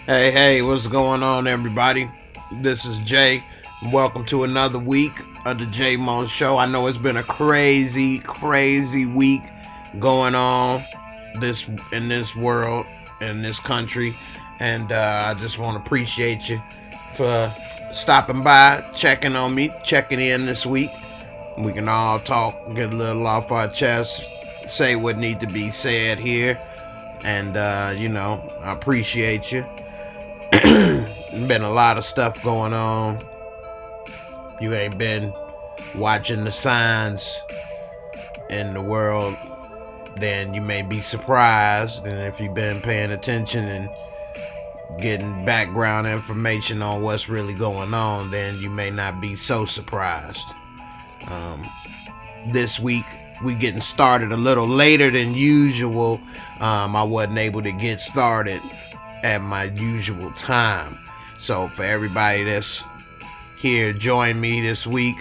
Hey, what's going on, everybody? This is Jay. Welcome to another week of the Jaymoorereviews show. I know it's been a crazy week going on in this world, in this country, and I just want to appreciate you for stopping by, checking on me, checking in this week. We can all talk, get a little off our chest, say what need to be said here, and I appreciate you. Been a lot of stuff going on. You ain't been watching the signs in the world, then you may be surprised. And if you've been paying attention and getting background information on what's really going on, then you may not be so surprised. This week we getting started a little later than usual. I wasn't able to get started at my usual time. So for everybody that's here, join me this week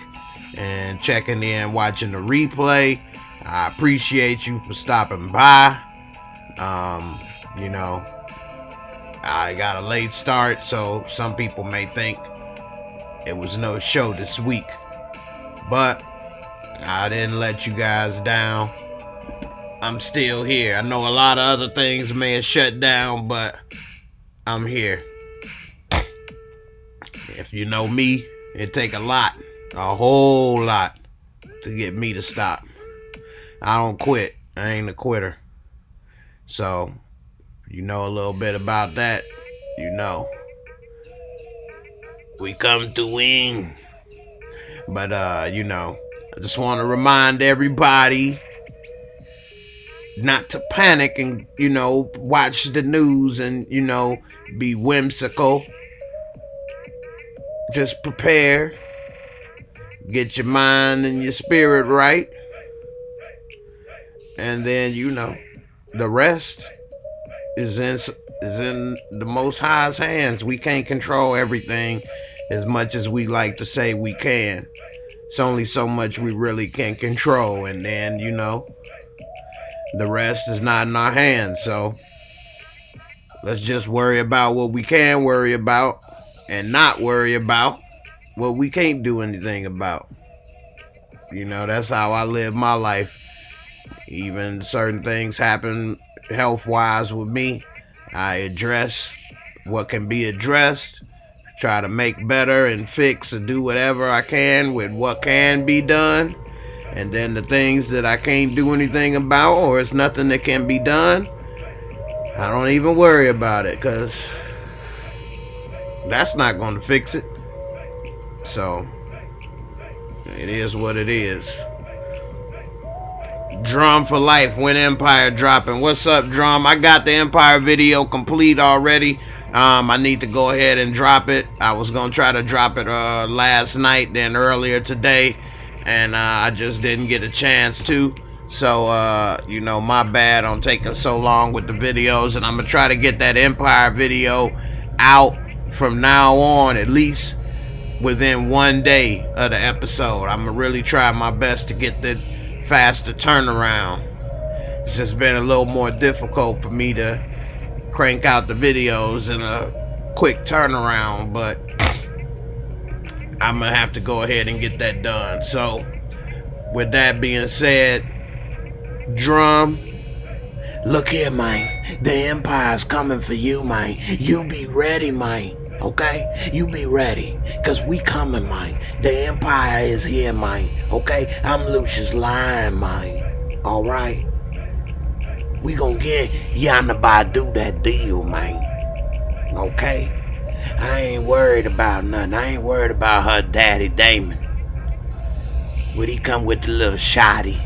and checking in, watching the replay, I appreciate you for stopping by. I got a late start, so some people may think it was no show this week, but I didn't let you guys down. I'm still here. I know a lot of other things may have shut down, but I'm here. If you know me, it take a whole lot to get me to stop. I don't quit. I ain't a quitter. So, you know a little bit about that, you know. We come to win. But, I just want to remind everybody not to panic and, watch the news and, be whimsical. Just prepare. Get your mind and your spirit right. And then, the rest is in the Most High's hands. We can't control everything as much as we like to say we can. It's only so much we really can control. And then, the rest is not in our hands. So let's just worry about what we can worry about and not worry about what we can't do anything about. That's how I live my life. Even certain things happen health-wise with me, I address what can be addressed, try to make better and fix and do whatever I can with what can be done. And then the things that I can't do anything about, or it's nothing that can be done, I don't even worry about it, because that's not going to fix it. So, it is what it is. Drum for life, when Empire dropping. What's up, Drum? I got the Empire video complete already. I need to go ahead and drop it. I was going to try to drop it last night, then earlier today, and I just didn't get a chance to. So, my bad on taking so long with the videos, and I'm going to try to get that Empire video out from now on, at least within one day of the episode. I'm going to really try my best to get the faster turnaround. It's just been a little more difficult for me to crank out the videos in a quick turnaround, but I'm gonna have to go ahead and get that done. So with that being said, Drum, look here, man. The Empire's coming for you, man. You be ready, man. Okay? You be ready. Cause we coming, man. The Empire is here, man. Okay? I'm Lucius Lion, man. Alright? We gonna get Yana Badu that deal, man. Okay? I ain't worried about nothing. I ain't worried about her daddy Damon. Would he come with the little shotty?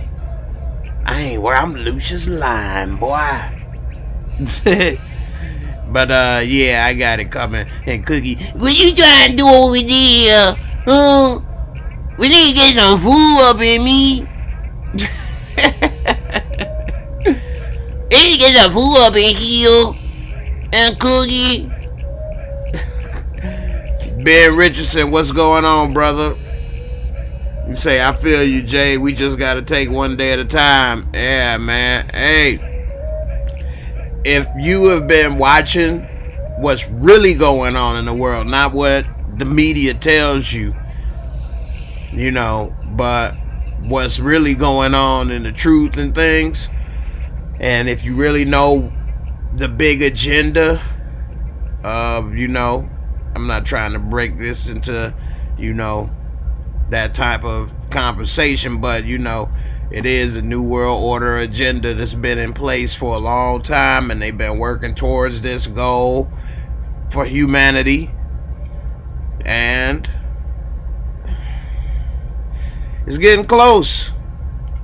I ain't worried. I'm Lucius Lion, boy. But yeah, I got it coming. And Cookie, what you trying to do over there? We need to get some food up in me. We need to get some food up in here. And Cookie. Ben Richardson, what's going on, brother? You say, I feel you, Jay. We just got to take one day at a time. Yeah, man. Hey, if you have been watching what's really going on in the world, not what the media tells you, you know, but what's really going on in the truth and things. And if you really know the big agenda of, you know, I'm not trying to break this into, you know, that type of conversation, but, you know, it is a New World Order agenda that's been in place for a long time, and they've been working towards this goal for humanity. And it's getting close.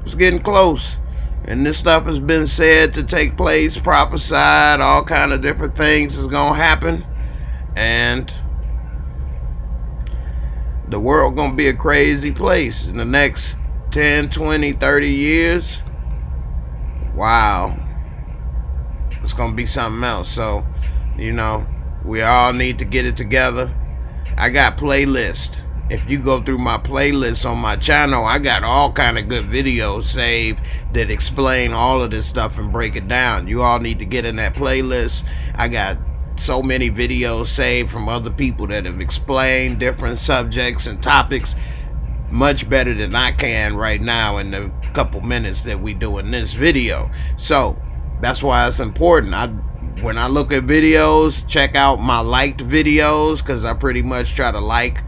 It's getting close. And this stuff has been said to take place, prophesied, all kind of different things is going to happen. And the world going to be a crazy place in the next 10, 20, 30 years. Wow. It's going to be something else. So, you know, we all need to get it together. I got playlists. If you go through my playlist on my channel, I got all kind of good videos saved that explain all of this stuff and break it down. You all need to get in that playlist. I got so many videos saved from other people that have explained different subjects and topics much better than I can right now in the couple minutes that we doing this video. So that's why it's important. When I look at videos, check out my liked videos, because I pretty much try to like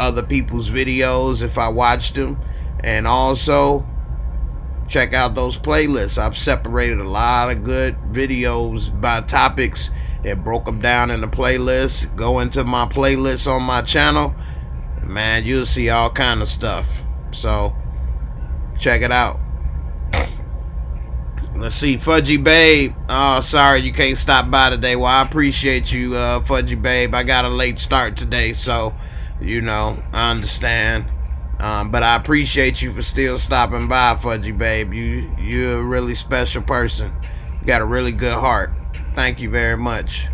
other people's videos if I watch them. And also check out those playlists. I've separated a lot of good videos by topics and broke them down in the playlist. Go into my playlist on my channel, man, you'll see all kind of stuff. So check it out. Let's see, Fudgy Babe. Oh, sorry you can't stop by today. Well, I appreciate you, Fudgy Babe. I got a late start today, so, you know, I understand. But I appreciate you for still stopping by, Fudgy Babe. You're a really special person. You got a really good heart. Thank you very much.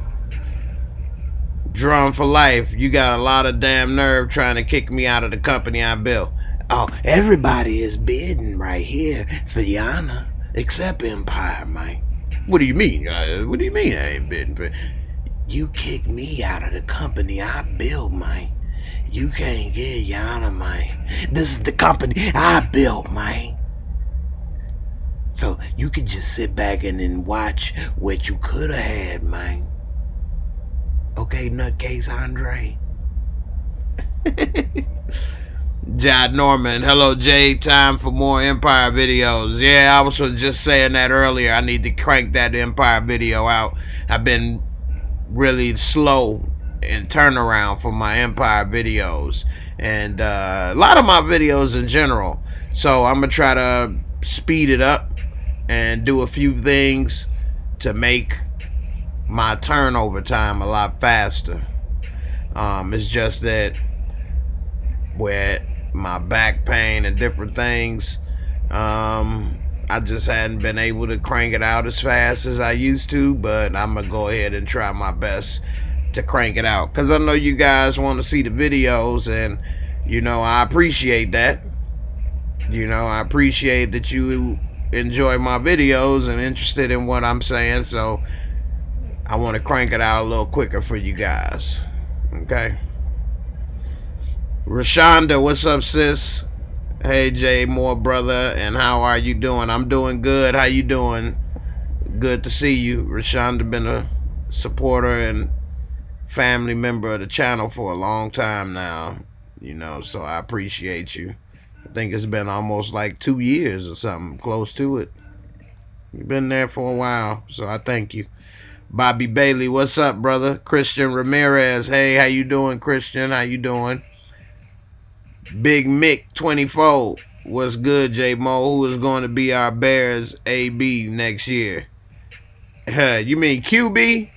Drum for life. You got a lot of damn nerve trying to kick me out of the company I built. Oh, everybody is bidding right here for Yana. Except Empire, man. What do you mean? What do you mean I ain't bidding for? You kicked me out of the company I built, man. You can't get Yana, man. This is the company I built, man. So you could just sit back and then watch what you could have had, man. Okay, nutcase Andre. Jad Norman, hello Jay, time for more Empire videos. Yeah, I was just saying that earlier. I need to crank that Empire video out. I've been really slow in turnaround for my Empire videos, and a lot of my videos in general. So I'm gonna try to speed it up and do a few things to make my turnover time a lot faster. It's just that with my back pain and different things, I just hadn't been able to crank it out as fast as I used to, but I'm gonna go ahead and try my best to crank it out, because I know you guys want to see the videos, and you know, I appreciate that. You know, I appreciate that you enjoy my videos and interested in what I'm saying, so I want to crank it out a little quicker for you guys. Okay. Rashonda, what's up, sis? Hey, Jay Moore, brother, and how are you doing? I'm doing good. How you doing? Good to see you. Rashonda been a supporter and family member of the channel for a long time now, you know, so I appreciate you. I think it's been almost like 2 years or something, close to it. You've been there for a while, so I thank you. Bobby Bailey, what's up, brother? Christian Ramirez, hey, how you doing, Christian? How you doing? Big Mick 24, what's good, J Mo? Who is going to be our Bears AB next year? You mean QB?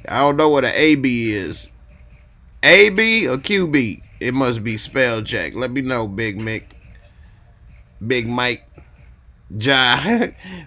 I don't know what an AB is. AB or QB? It must be spell check. Let me know, Big Mick. Big Mike. Ja.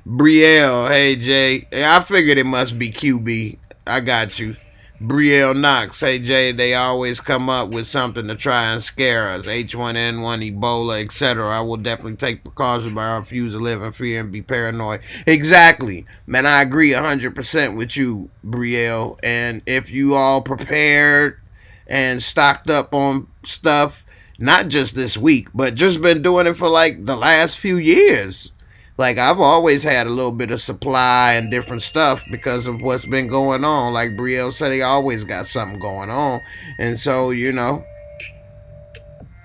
Brielle. Hey, Jay. I figured it must be QB. I got you. Brielle Knox, hey Jay, they always come up with something to try and scare us. H1N1, Ebola, etc. I will definitely take precautions, but I refuse to live in fear and be paranoid. Exactly. Man, I agree 100% with you, Brielle. And if you all prepared and stocked up on stuff, not just this week, but just been doing it for like the last few years. Like, I've always had a little bit of supply and different stuff because of what's been going on. Like Brielle said, he always got something going on. And so, you know,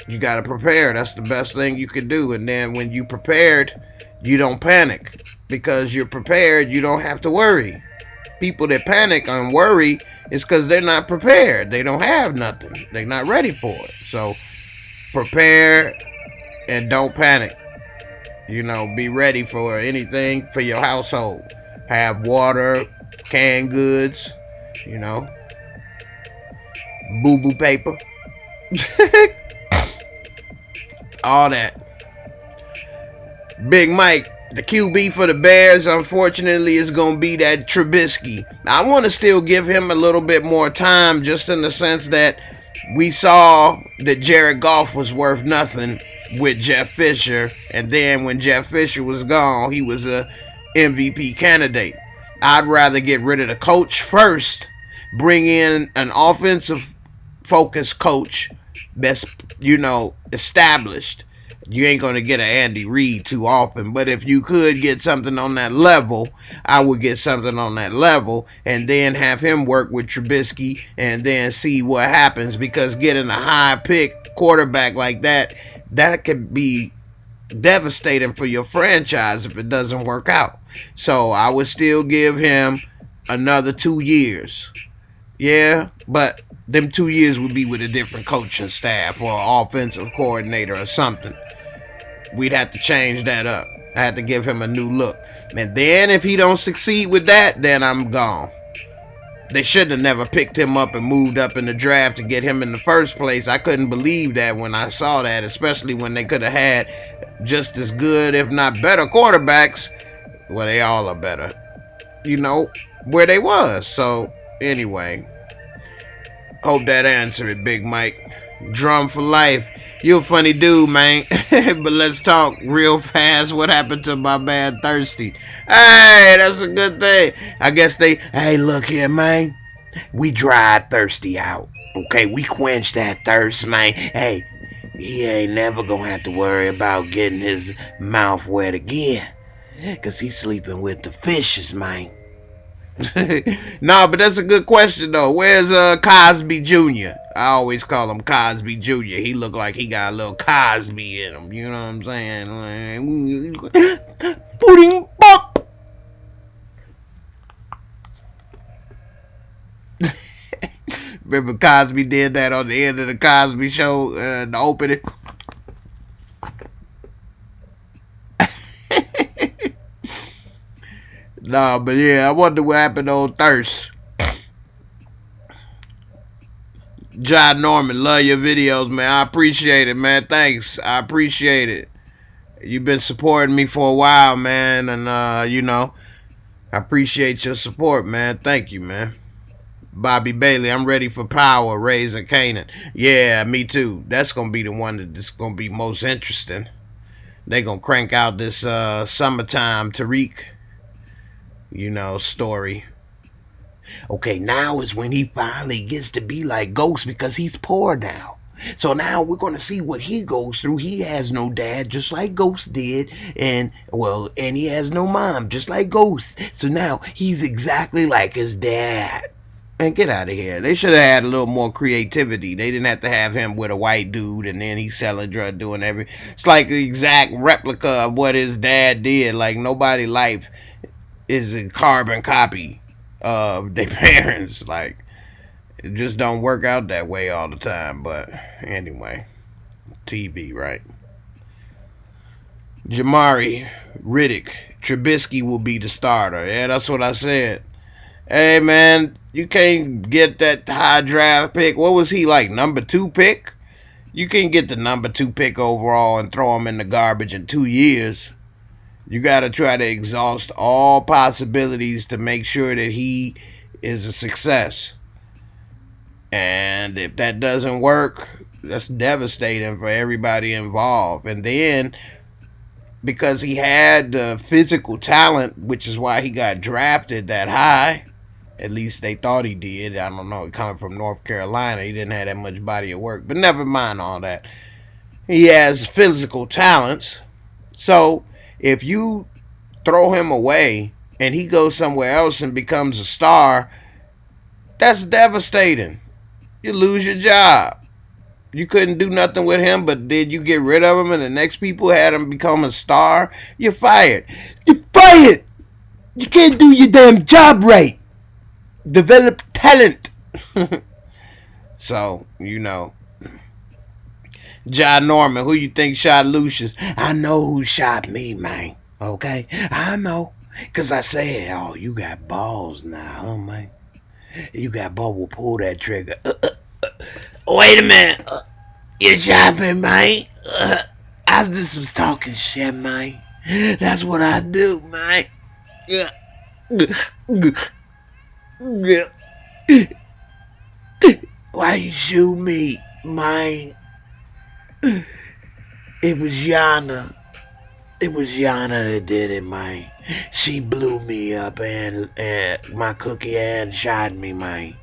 you got to prepare. That's the best thing you can do. And then when you prepared, you don't panic. Because you're prepared, you don't have to worry. People that panic and worry is because they're not prepared. They don't have nothing. They're not ready for it. So prepare and don't panic. You know, be ready for anything for your household. Have water, canned goods, you know, boo-boo paper. All that. Big Mike, the QB for the Bears, unfortunately, is going to be that Trubisky. I want to still give him a little bit more time, just in the sense that we saw that Jared Goff was worth nothing with Jeff Fisher, and then when Jeff Fisher was gone, he was a MVP candidate. I'd rather get rid of the coach first, bring in an offensive focused coach that's, you know, established. You ain't going to get an Andy Reid too often, but if you could get something on that level, I would get something on that level and then have him work with Trubisky and then see what happens, because getting a high pick quarterback like that could be devastating for your franchise if it doesn't work out. So I would still give him another 2 years. Yeah, but them 2 years would be with a different coaching staff or an offensive coordinator or something. We'd have to change that up. I had to give him a new look. And then if he don't succeed with that, then I'm gone. They should have never picked him up and moved up in the draft to get him in the first place. I couldn't believe that when I saw that, especially when they could have had just as good, if not better, quarterbacks. Well, they all are better, you know, where they was. So, anyway, hope that answered it, Big Mike. Drum for life. You a funny dude, man. But let's talk real fast. What happened to my man Thirsty? Hey, that's a good thing. I guess hey, look here, man. We dried Thirsty out. Okay, we quenched that thirst, man. Hey, he ain't never gonna have to worry about getting his mouth wet again. Cause he's sleeping with the fishes, man. Nah, but that's a good question though. Where's Cosby Jr.? I always call him Cosby Jr. He look like he got a little Cosby in him. You know what I'm saying? Pudding pop. Remember Cosby did that on the end of the Cosby Show, the opening. Nah, but yeah, I wonder what happened to old Thirst. John Norman, love your videos, man. I appreciate it, man. Thanks. I appreciate it. You've been supporting me for a while, man. And, you know, I appreciate your support, man. Thank you, man. Bobby Bailey, I'm ready for power, raising Canaan. Yeah, me too. That's going to be the one that's going to be most interesting. They going to crank out this summertime Tariq, you know, story. Okay, now is when he finally gets to be like Ghost because he's poor now. So now we're going to see what he goes through. He has no dad, just like Ghost did. And he has no mom, just like Ghost. So now he's exactly like his dad. Man, get out of here. They should have had a little more creativity. They didn't have to have him with a white dude and then he's selling drugs, doing everything. It's like the exact replica of what his dad did. Like, nobody's life is a carbon copy of their parents. Like, it just don't work out that way all the time. But anyway, TV, right? Jamari Riddick, Trubisky will be the starter. Yeah, that's what I said. Hey, man, you can't get that high draft pick. What was he, like, number 2 pick? You can't get the number 2 pick overall and throw him in the garbage in 2 years. You got to try to exhaust all possibilities to make sure that he is a success. And if that doesn't work, that's devastating for everybody involved. And then, because he had the physical talent, which is why he got drafted that high, at least they thought he did. I don't know. Coming from North Carolina, he didn't have that much body of work. But never mind all that. He has physical talents. So if you throw him away and he goes somewhere else and becomes a star, that's devastating. You lose your job. You couldn't do nothing with him, but did you get rid of him and the next people had him become a star? You're fired. You're fired! You can't do your damn job right. Develop talent. So, you know. John Norman, who you think shot Lucius? I know who shot me, man. Okay? I know. Because I said, oh, you got balls now, huh, man? You got balls, will pull that trigger. Wait a minute. You shot me, man. I just was talking shit, man. That's what I do, man. Why you shoot me, man? It was Yana. It was Yana that did it, man. She blew me up and my cookie and shot me, man.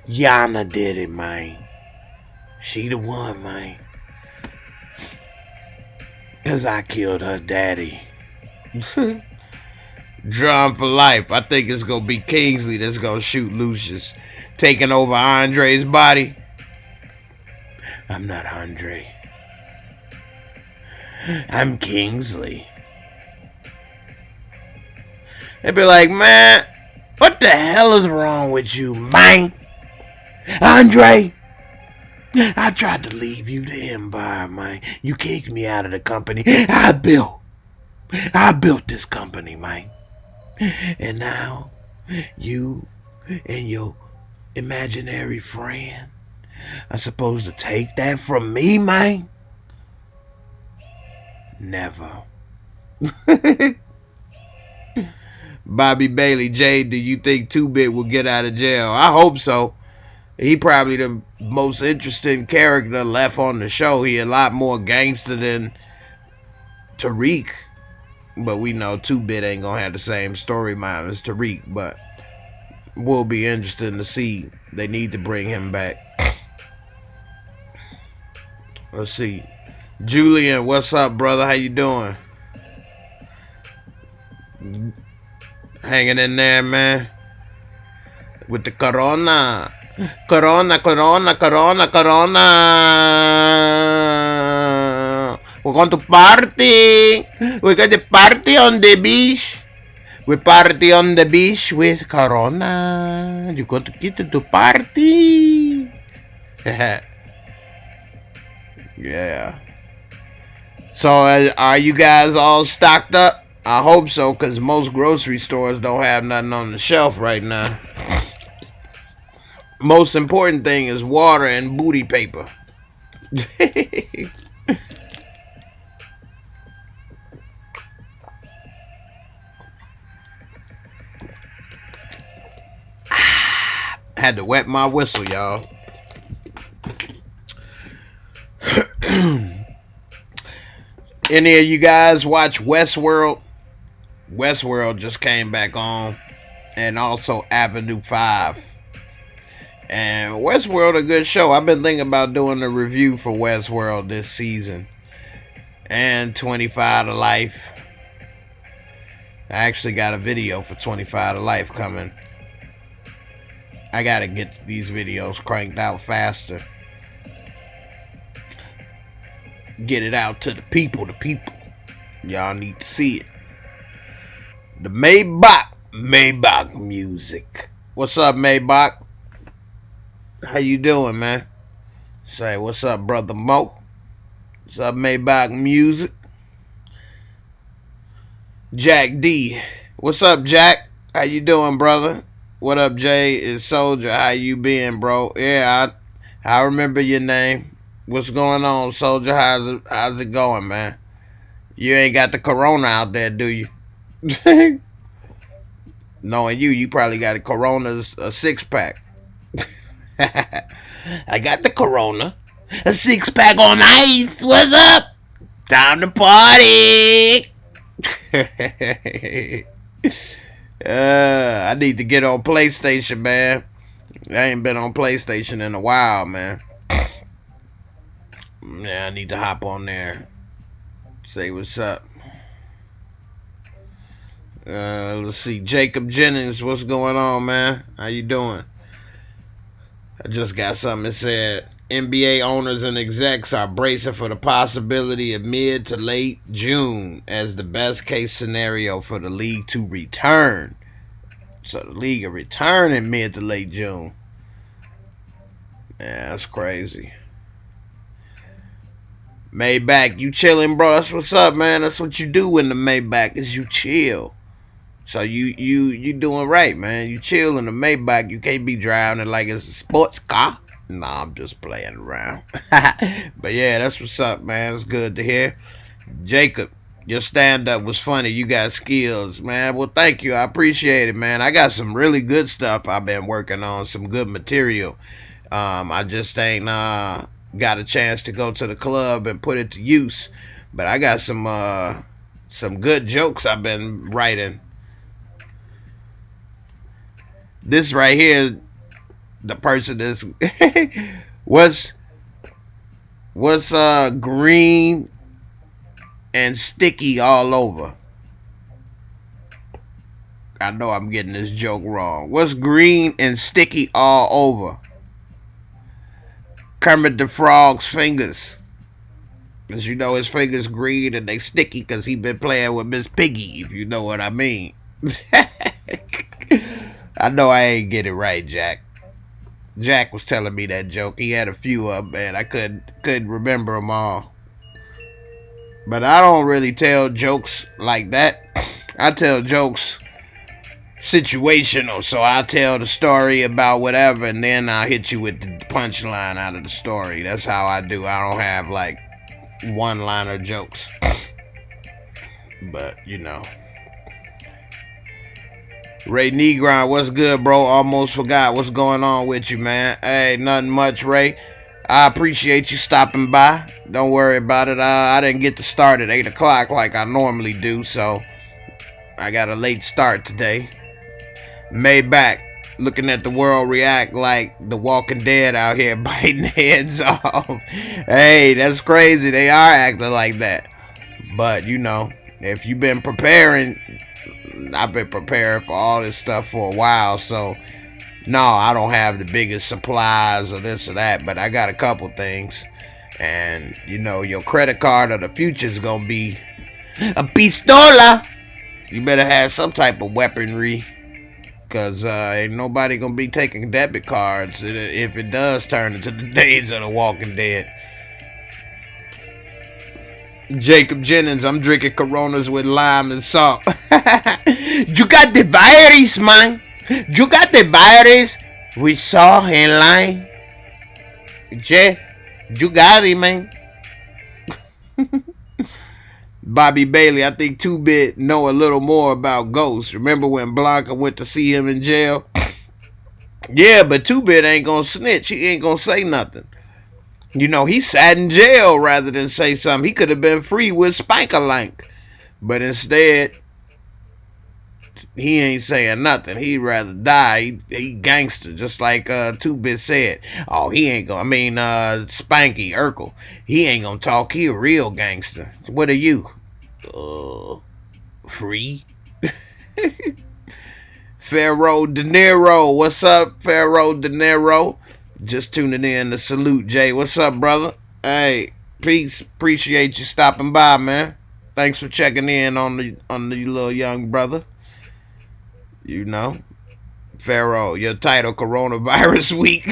Yana did it, man. She the one, man. 'Cause I killed her daddy. Drum for life. I think it's gonna be Kingsley that's gonna shoot Lucius, taking over Andre's body. I'm not Andre. I'm Kingsley. They'd be like, man, what the hell is wrong with you, man? Andre, I tried to leave you the empire, man. You kicked me out of the company I built this company, man. And now, you and your imaginary friend are supposed to take that from me, man? Never. Bobby Bailey, Jay, do you think 2-Bit will get out of jail? I hope so. He probably the most interesting character left on the show. He a lot more gangster than Tariq. But we know 2-Bit ain't gonna have the same storyline as Tariq. But will be interesting to see. They need to bring him back. Let's see. Julian, what's up, brother? How you doing? Hanging in there, man. With the corona. Corona. We're going to party. We're going to party on the beach. We party on the beach with corona. You're going to get to party. Yeah. So are you guys all stocked up? I hope so, because most grocery stores don't have nothing on the shelf right now. Most important thing is water and booty paper. Had to wet my whistle, y'all. Any of you guys watch Westworld? Westworld just came back on. And also Avenue 5. And Westworld a good show. I've been thinking about doing a review for Westworld this season. And 25 to Life. I actually got a video for 25 to Life coming. I gotta get these videos cranked out faster. Get it out to the people. Y'all need to see it. The Maybach music. What's up, Maybach? How you doing, man? Say, what's up, brother Mo? What's up, Maybach music? Jack D. What's up, Jack? How you doing, brother? What up, Jay? It's Soldier. How you been, bro? Yeah, I remember your name. What's going on, Soldier? How's it going, man? You ain't got the corona out there, do you? Knowing you probably got a corona, a 6-pack. I got the Corona. A 6-pack on ice. What's up? Time to party. I need to get on PlayStation, man. I ain't been on PlayStation in a while, man. Yeah, I need to hop on there. Say what's up. Let's see. Jacob Jennings, what's going on, man? How you doing? I just got something that said NBA owners and execs are bracing for the possibility of mid to late June as the best case scenario for the league to return. So the league will return in mid to late June. Yeah, that's crazy. Maybach, you chilling, bro? That's what's up, man. That's what you do in the Maybach, is you chill. So you doing right, man. You chill in the Maybach. You can't be driving it like it's a sports car. Nah, I'm just playing around. But yeah, that's what's up, man. It's good to hear. Jacob, your stand-up was funny. You got skills, man. Well, thank you. I appreciate it, man. I got some really good stuff I've been working on, some good material. I just ain't got a chance to go to the club and put it to use. But I got some good jokes I've been writing. This right here, the person is what's green and sticky all over? I know I'm getting this joke wrong. What's green and sticky all over? Kermit the Frog's fingers. Because you know his fingers green and they sticky because he been playing with Miss Piggy, if you know what I mean. I know I ain't get it right, Jack. Jack was telling me that joke. He had a few of them, and I couldn't remember them all. But I don't really tell jokes like that. I tell jokes situational. So I'll tell the story about whatever, and then I'll hit you with the punchline out of the story. That's how I do. I don't have, like, one-liner jokes. But, you know. Ray Negron, what's good, bro? Almost forgot what's going on with you, man. Hey, nothing much, Ray. I appreciate you stopping by. Don't worry about it. I didn't get to start at 8 o'clock like I normally do, so I got a late start today. Maybach, looking at the world react like the Walking Dead out here biting heads off. Hey, that's crazy. They are acting like that. But, you know, if you've been preparing... I've been preparing for all this stuff for a while, so no, I don't have the biggest supplies or this or that, but I got a couple things. And, you know, your credit card of the future is going to be a pistola. You better have some type of weaponry, because ain't nobody going to be taking debit cards if it does turn into the days of the Walking Dead. Jacob Jennings, I'm drinking Coronas with lime and salt. You got the virus, man. You got the virus. We saw in line. Jay, you got it, man. Bobby Bailey, I think 2-Bit know a little more about ghosts. Remember when Blanca went to see him in jail? Yeah, but 2-Bit ain't gonna snitch. He ain't gonna say nothing. You know, he sat in jail rather than say something. He could have been free with Spank-a-Lank. But instead, he ain't saying nothing. He'd rather die. He gangster, just like 2-Bit said. Oh, he ain't gonna, Spanky, Urkel. He ain't gonna talk. He a real gangster. What are you? Free? Pharaoh De Niro. What's up, Pharaoh De Niro? Just tuning in to salute Jay. What's up, brother? Hey, peace. Appreciate you stopping by, man. Thanks for checking in on the little young brother. You know, Pharaoh, your title, Coronavirus Week.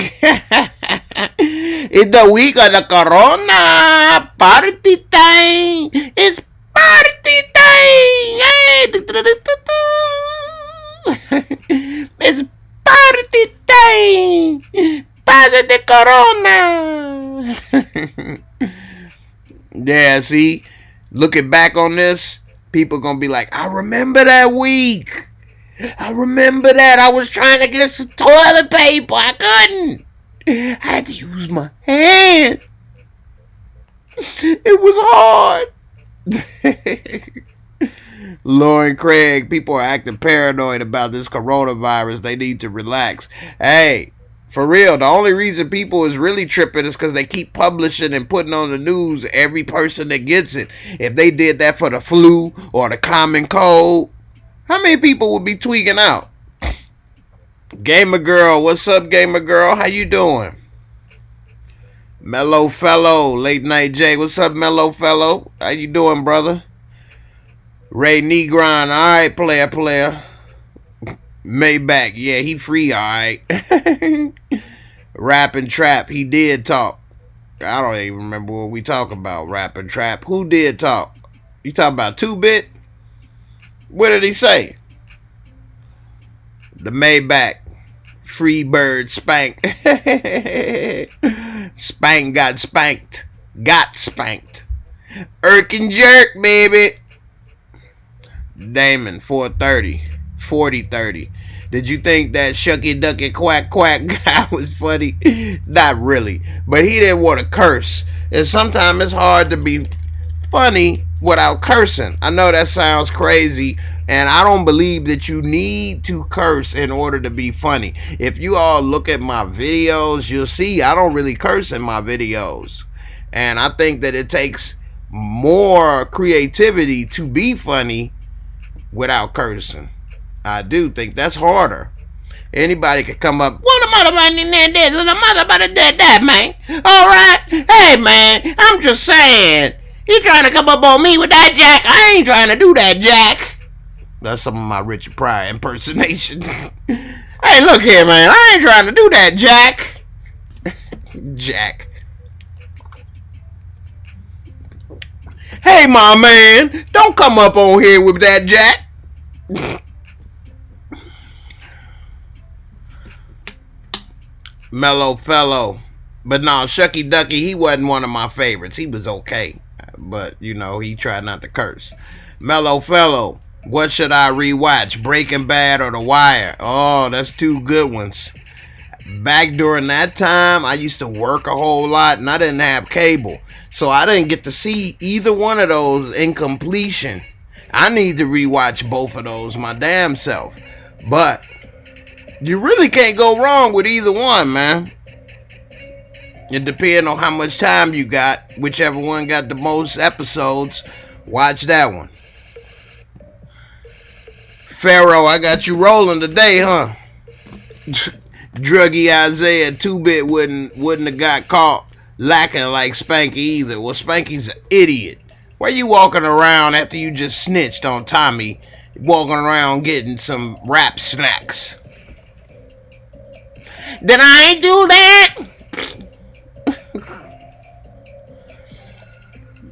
It's the week of the Corona. Party time. It's party time. It's party time. Pasa de Corona. Yeah, see, looking back on this, people gonna be like, I remember that week. I remember that. I was trying to get some toilet paper. I couldn't. I had to use my hand. It was hard. Lauren Craig, people are acting paranoid about this coronavirus. They need to relax. Hey, for real, the only reason people is really tripping is because they keep publishing and putting on the news every person that gets it. If they did that for the flu or the common cold, how many people would be tweaking out? Gamer Girl, what's up, Gamer Girl? How you doing? Mellow Fellow, Late Night Jay, what's up, Mellow Fellow? How you doing, brother? Ray Negron, alright, player. Maybach, yeah, he free, alright. Rap and Trap, he did talk. I don't even remember what we talk about, Rap and Trap. Who did talk? You talking about 2-Bit? What did he say? The Maybach. Free bird spank. Spank got spanked. Got spanked. Irk and jerk, baby. Damon, 430. 4030. Did you think that Shucky Ducky Quack Quack guy was funny? Not really. But he didn't want to curse. And sometimes it's hard to be funny without cursing. I know that sounds crazy, and I don't believe that you need to curse in order to be funny. If you all look at my videos, you'll see I don't really curse in my videos. And I think that it takes more creativity to be funny without cursing. I do think that's harder. Anybody could come up, what the mother about this, the mother about that, man. Alright? Hey, man, I'm just saying. You trying to come up on me with that, Jack? I ain't trying to do that, Jack. That's some of my Richard Pryor impersonation. Hey, look here, man. I ain't trying to do that, Jack. Jack. Hey, my man. Don't come up on here with that, Jack. Mellow Fellow. But no, Shucky Ducky, he wasn't one of my favorites. He was okay. But, you know, he tried not to curse. Mellow Fellow. What should I rewatch? Breaking Bad or The Wire? Oh, that's two good ones. Back during that time, I used to work a whole lot and I didn't have cable. So I didn't get to see either one of those in completion. I need to rewatch both of those my damn self. But you really can't go wrong with either one, man. It depends on how much time you got. Whichever one got the most episodes, watch that one. Pharaoh, I got you rolling today, huh? Druggy Isaiah 2-Bit wouldn't have got caught lacking like Spanky either. Well, Spanky's an idiot. Why you walking around after you just snitched on Tommy, walking around getting some rap snacks? Did I do that?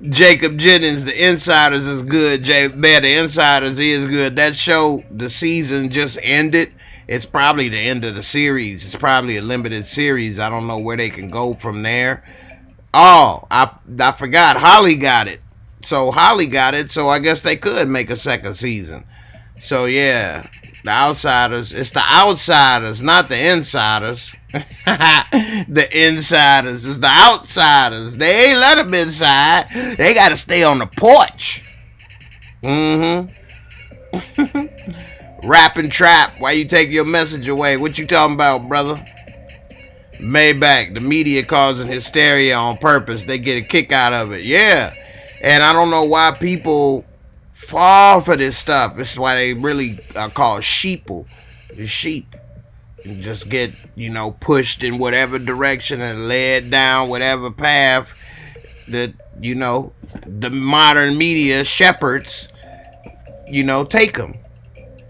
Jacob Jennings, The Insiders is good. The Insiders is good. That show, the season just ended. It's probably the end of the series. It's probably a limited series. I don't know where they can go from there. Oh, I forgot. Holly got it. So Holly got it. So I guess they could make a second season. So yeah, The Outsiders. It's The Outsiders, not The Insiders. The Insiders is The Outsiders. They ain't let them inside. They got to stay on the porch. Rap and Trap. Why you take your message away? What you talking about, brother? Maybach. The media causing hysteria on purpose. They get a kick out of it. Yeah. And I don't know why people fall for this stuff. This is why they really are called sheeple. The sheep. And just get, you know, pushed in whatever direction and led down whatever path that, you know, the modern media shepherds, you know, take them.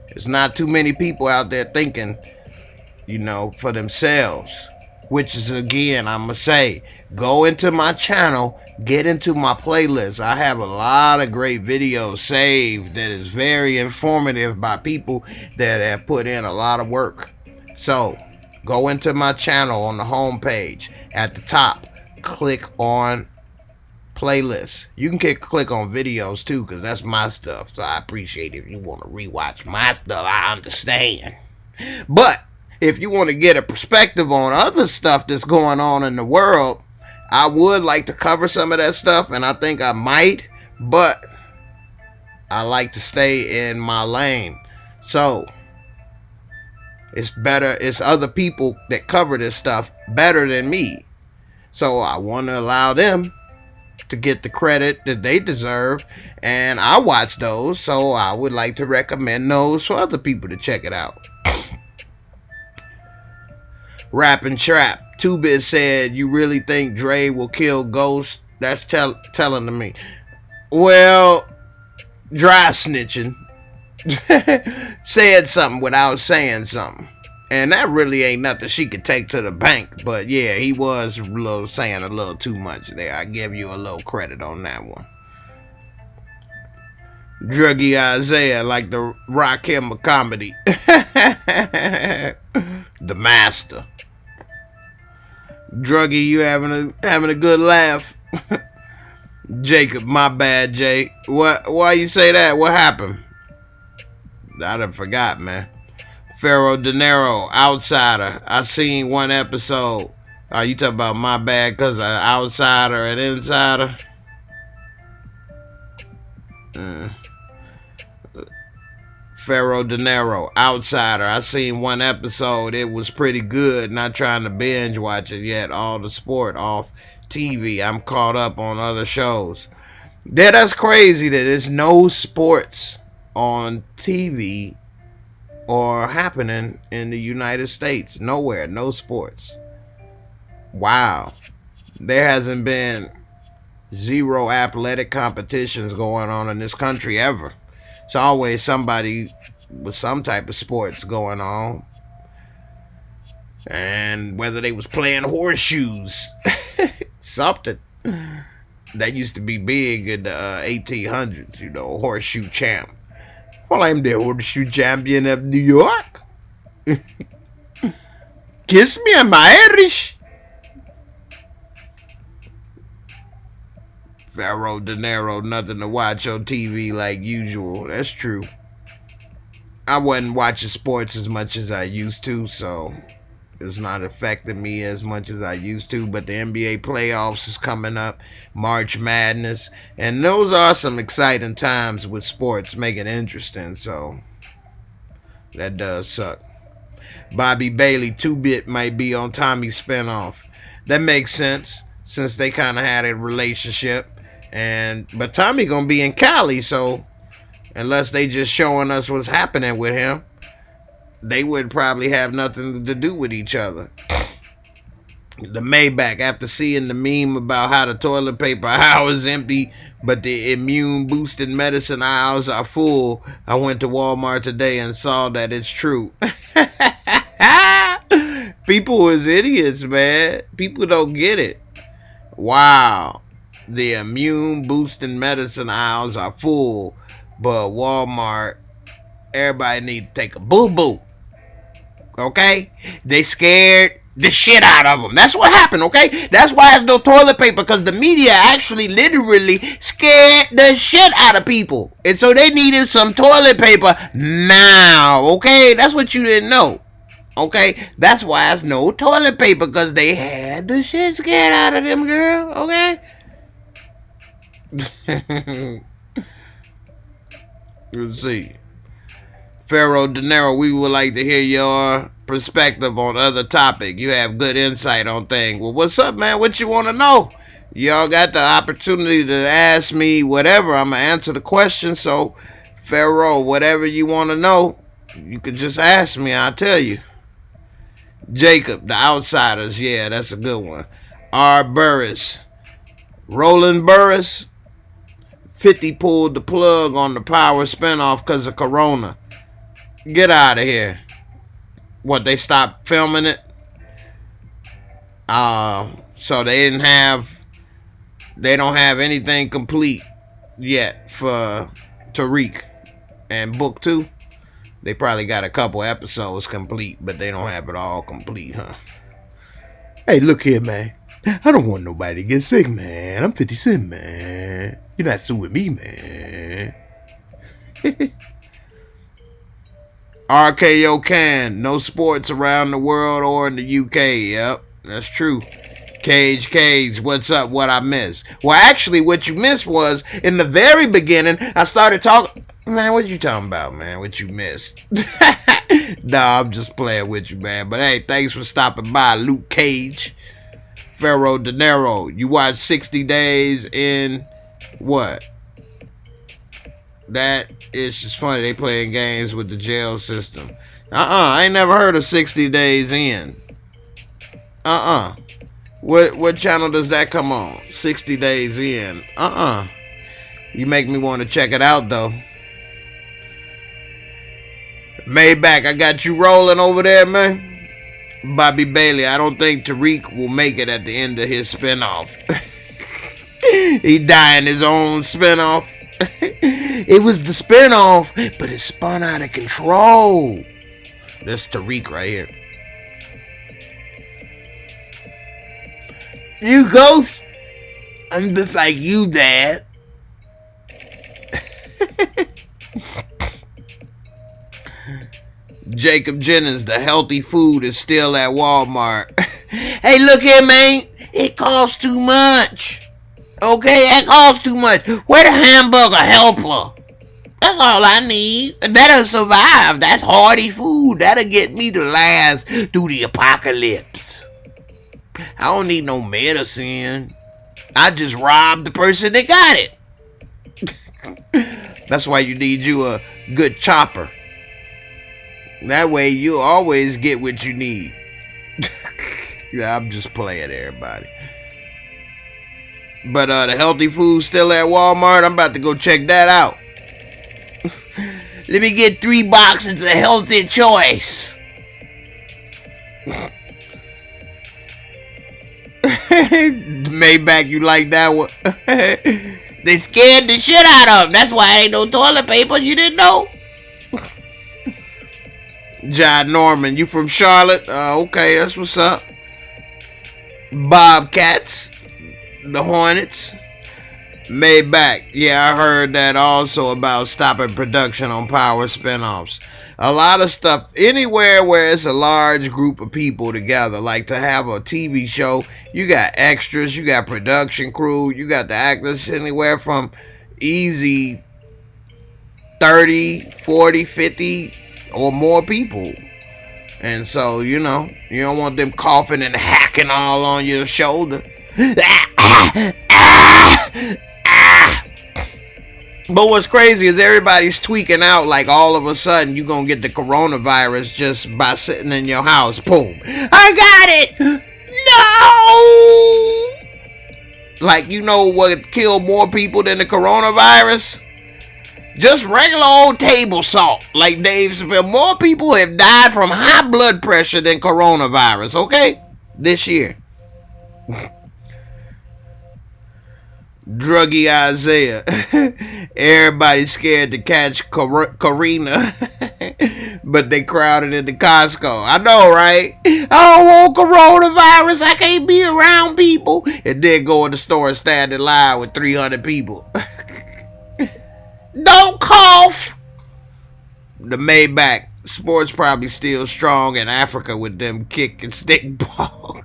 There's not too many people out there thinking, you know, for themselves. Which is, again, I'm going to say, go into my channel, get into my playlist. I have a lot of great videos saved that is very informative by people that have put in a lot of work. So, go into my channel on the home page. At the top, click on playlist. You can click on videos too, because that's my stuff. So I appreciate it if you want to rewatch my stuff. I understand. But if you want to get a perspective on other stuff that's going on in the world, I would like to cover some of that stuff, and I think I might, but I like to stay in my lane. So it's better, it's other people that cover this stuff better than me. So I want to allow them to get the credit that they deserve, and I watch those, so I would like to recommend those for other people to check it out. Rap and Trap. 2-Bit said, you really think Dre will kill Ghost? That's telling to me. Well, dry snitching. Said something without saying something. And that really ain't nothing she could take to the bank. But yeah, he was saying a little too much there. I give you a little credit on that one. Druggy Isaiah, like the Rakim of comedy. The master. Druggy, you having a good laugh. Jacob, my bad, Jay. Why you say that? What happened? I done forgot, man. Pharaoh De Niro, Outsider. I seen one episode. You talking about my bad because of Outsider and Insider? Pharaoh De Niro, Outsider. I seen one episode. It was pretty good. Not trying to binge watch it yet. All the sport off TV. I'm caught up on other shows. Yeah, that's crazy that there's no sports on TV or happening in the United States. Nowhere. No sports. Wow. There hasn't been zero athletic competitions going on in this country ever. It's always somebody with some type of sports going on. And whether they was playing horseshoes. Something. That used to be big in the 1800s, you know, horseshoe champ. Well, I'm the horseshoe champion of New York. Kiss me, I'm Irish. Pharaoh De Niro, nothing to watch on TV like usual. That's true. I wasn't watching sports as much as I used to, so it's not affecting me as much as I used to. But the NBA playoffs is coming up, March Madness, and those are some exciting times with sports, making it interesting. So that does suck. Bobby Bailey, 2-Bit might be on Tommy's spinoff. That makes sense since they kind of had a relationship. But Tommy gonna be in Cali, so unless they just showing us what's happening with him, they would probably have nothing to do with each other. The Maybach, after seeing the meme about how the toilet paper aisle is empty, but the immune boosting medicine aisles are full, I went to Walmart today and saw that it's true. People is idiots, man. People don't get it. Wow. The immune boosting medicine aisles are full, but Walmart, everybody need to take a boo-boo. Okay? They scared the shit out of them. That's what happened, okay? That's why there's no toilet paper, because the media actually literally scared the shit out of people. And so they needed some toilet paper now, okay? That's what you didn't know. Okay? That's why there's no toilet paper, because they had the shit scared out of them, girl. Okay? Let's see. Pharaoh De Niro, we would like to hear your perspective on other topic. You have good insight on things. Well, what's up, man? What you want to know? Y'all got the opportunity to ask me whatever. I'm going to answer the question. So, Pharaoh, whatever you want to know, you can just ask me. I'll tell you. Jacob, The Outsiders. Yeah, that's a good one. R. Burris. Roland Burris. 50 pulled the plug on the Power spinoff because of Corona. Get out of here. What, they stopped filming it? So they don't have anything complete yet for Tariq. And book 2, they probably got a couple episodes complete, but they don't have it all complete, huh? Hey, look here, man. I don't want nobody to get sick, man. I'm 50 Cent, man. You're not suing me, man. RKO can. No sports around the world or in the UK. Yep, that's true. Cage, what's up? What I missed? Well, actually, what you missed was in the very beginning, I started talking. Man, what you talking about, man? What you missed? Nah, I'm just playing with you, man. But hey, thanks for stopping by, Luke Cage. Pharaoh De Niro, you watched 60 Days in what? That is just funny. They playing games with the jail system. I ain't never heard of 60 Days In. What channel does that come on? 60 Days In. You make me want to check it out, though. Maybach, I got you rolling over there, man. Bobby Bailey, I don't think Tariq will make it at the end of his spinoff. He dying his own spinoff. It was the spinoff, but it spun out of control. This Tariq right here. You ghost? I'm just like you, Dad. Jacob Jennings, the healthy food is still at Walmart. Hey, look here, man. It costs too much. Okay, it costs too much. Where the hamburger helper? That's all I need. That'll survive. That's hearty food. That'll get me to last through the apocalypse. I don't need no medicine. I just robbed the person that got it. That's why you need you a good chopper. That way you always get what you need. Yeah, I'm just playing everybody. But the healthy food still at Walmart. I'm about to go check that out. Let me get 3 boxes of Healthy Choice. Maybach, you like that one? They scared the shit out of them. That's why ain't no toilet paper. You didn't know? John Norman, you from Charlotte? Okay, that's what's up. Bobcats, the Hornets. Maybach, yeah, I heard that also about stopping production on Power spinoffs. A lot of stuff, anywhere where it's a large group of people together, like to have a TV show, you got extras, you got production crew, you got the actors, anywhere from easy 30, 40, 50 or more people. And so, you know, you don't want them coughing and hacking all on your shoulder. But what's crazy is everybody's tweaking out like all of a sudden you're going to get the coronavirus just by sitting in your house. Boom. I got it. No. Like, you know what killed more people than the coronavirus? Just regular old table salt. Like Dave Chappelle. More people have died from high blood pressure than coronavirus, okay? This year. Druggy Isaiah. Everybody's scared to catch Karina. But they crowded into Costco. I know, right? I don't want coronavirus. I can't be around people. And then go in the store and stand in line with 300 people. Don't cough. The Maybach. Sports probably still strong in Africa with them kick and stick ball.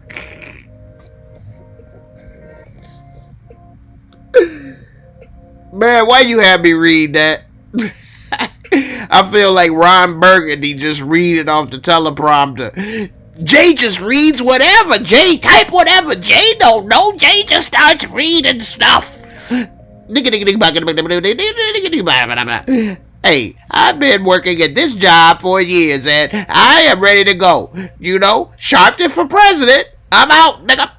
Man, why you have me read that? I feel like Ron Burgundy just read it off the teleprompter. Jay just reads whatever. Jay type whatever. Jay don't know. Jay just starts reading stuff. Hey, I've been working at this job for years and I am ready to go. You know, Sharpton for president. I'm out, nigga.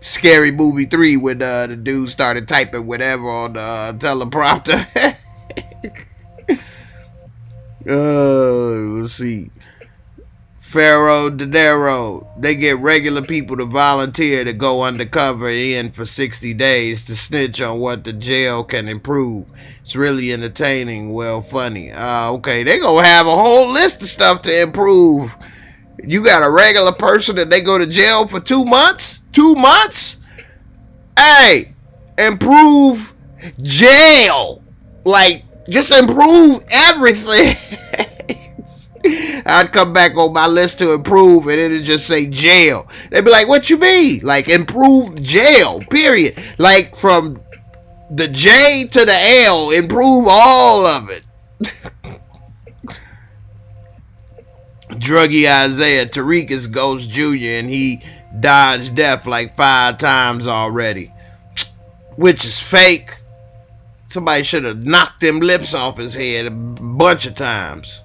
Scary Movie 3 when the dude started typing whatever on the teleprompter. Let's see. Pharaoh De Niro. They get regular people to volunteer to go undercover in for 60 days to snitch on what the jail can improve. It's really entertaining, well, funny. Okay, they gonna have a whole list of stuff to improve. You got a regular person that they go to jail for 2 months? 2 months? Hey, improve jail. Like, Just improve everything. I'd come back on my list to improve, and it'd just say jail. They'd be like, what you mean? Like, improve jail, period. Like, from the J to the L, improve all of it. Druggy Isaiah, Tariq is Ghost Jr., and he dodged death like 5 times already. Which is fake. Somebody should have knocked them lips off his head a bunch of times.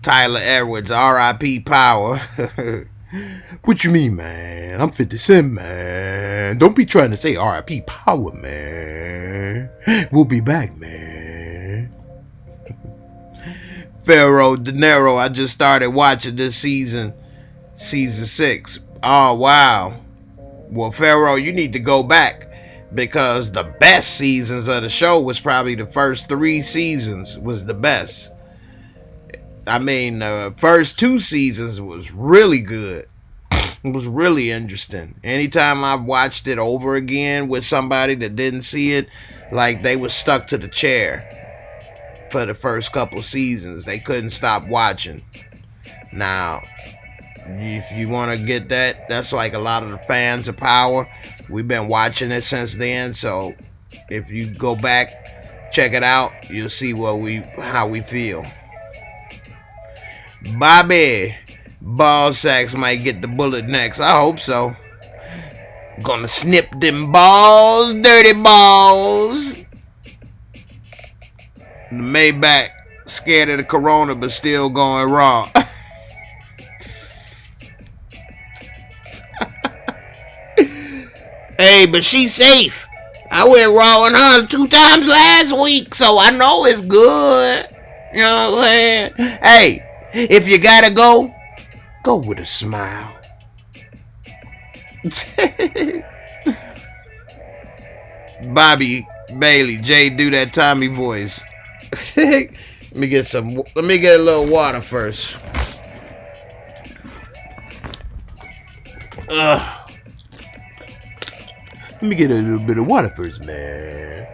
Tyler Edwards, R.I.P. Power. What you mean, man? I'm 50 Cent, man. Don't be trying to say R.I.P. Power, man. We'll be back, man. Pharaoh De Niro, I just started watching this season 6. Oh, wow. Well, Pharaoh, you need to go back, because the best seasons of the show was probably the first 3 seasons was the best. I mean, the first 2 seasons was really good. It was really interesting. Anytime I watched it over again with somebody that didn't see it, like, they were stuck to the chair for the first couple seasons. They couldn't stop watching. Now, if you want to get that, that's like a lot of the fans of Power. We've been watching it since then, so if you go back, check it out, you'll see how we feel. Bobby, ball sacks might get the bullet next. I hope so. Gonna snip them balls, dirty balls. The Maybach, scared of the corona, but still going raw. Hey, but she's safe. I went raw on her 2 times last week, so I know it's good. You know what I'm saying? Hey, if you gotta go with a smile. Bobby Bailey, Jay, do that Tommy voice. Let me get a little water first. Let me get a little bit of water first, man.